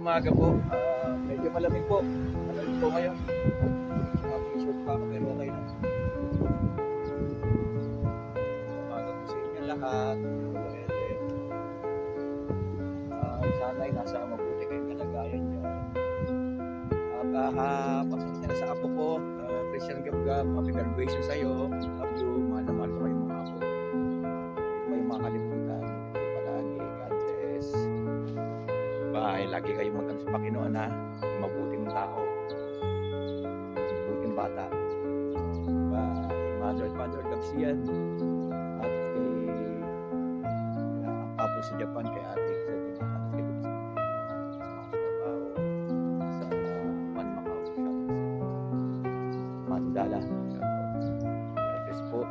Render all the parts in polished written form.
umaga po. Medyo malamig po. Malamig po ngayon. Short pa ako pero okay lang. Umaga po sa inyo lahat. Sana'y nasa mabuti kayong kalagayan dyan. Pasok na sa apo ko. Christian Gabgab, happy graduation sa'yo. Love you. Mahal na mahal ko kayong mga apo. Hindi ko yung makalimutan. Hindi palagi. God bless. Bye. Lagi kayong magkano sa Panginoon ha. Mabuting tao. Mabuting bata. Bye. Mother and Father Gabsian. At kay Apo sa Japan. Kay ate sa Japan. At kay sa Man Macau Shop. Mandala. Yes po.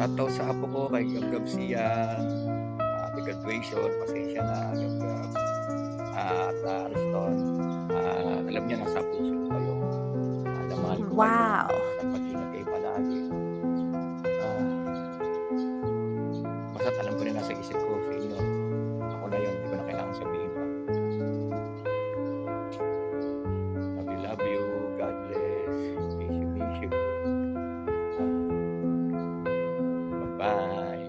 Shoutout sa apo ko kay Gabgab siya. Happy graduation. Pasensya na Gabgab. At Ariston. Alam niya nasa puso ko kayo. Mahal ko Wow. kayo. At mag-ingat kayo palagi. Basta't alam ko rin nasa isip ko sa inyo. Ako na yun. Hindi ko na kailangan sabihin pa. Love you. God bless. Miss you. Bye.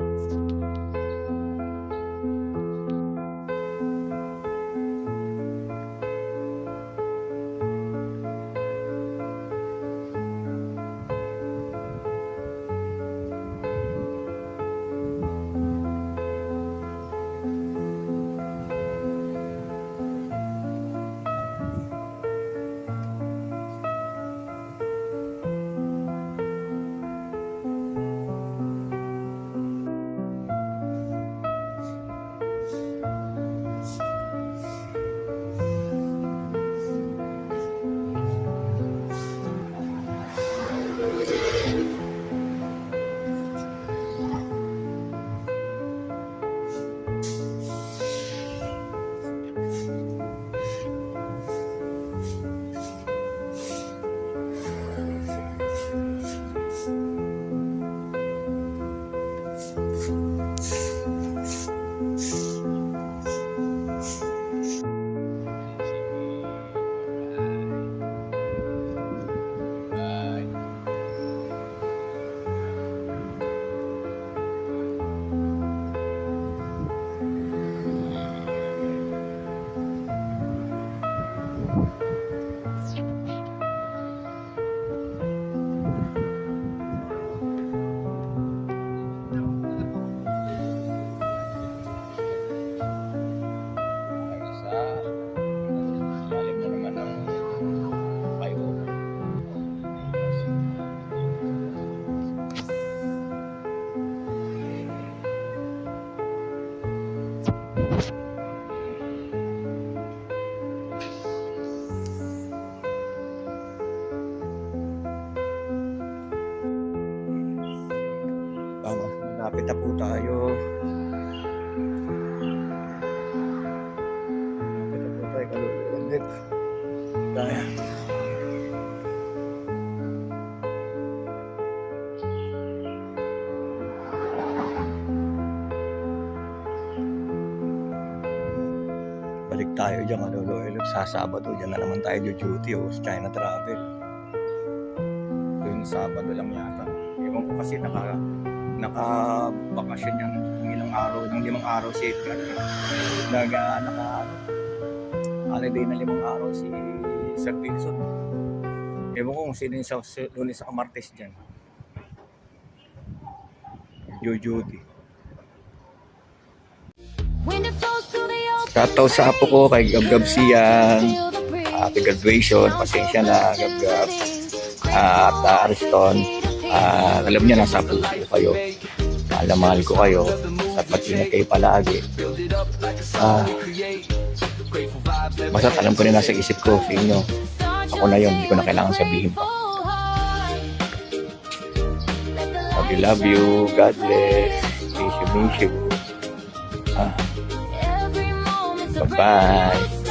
Malapit na po tayo. Malapit na po tayo. Kaluluwagit. Tayo. Balik tayo dyan, Kaluluwagit. Sa Sabado, dyan na naman tayo duty sa China Travel. Ito yung Sabado lang yata. Ewan ko kasi naka-bakasyon yan ng ilang araw, ng 5 araw si Edgar. Holiday na 5 araw si Sir Wilson. Ewan ko kung sino yung sa Lunes sa Martes dyan. Judy. Shoutout sa apo ko kay Gab-Gab Siyang. Happy graduation. Pasensya na, Gab-Gab. At Ariston. Alam niya, nasa puso ko kayo. Mahal ko kayo. At mag-ingat kayo palagi. Basta alam ko na nasa isip ko sa inyo. Ako na yun. Hindi ko na kailangan sabihin pa. Love you. God bless. Miss you. Bye-bye.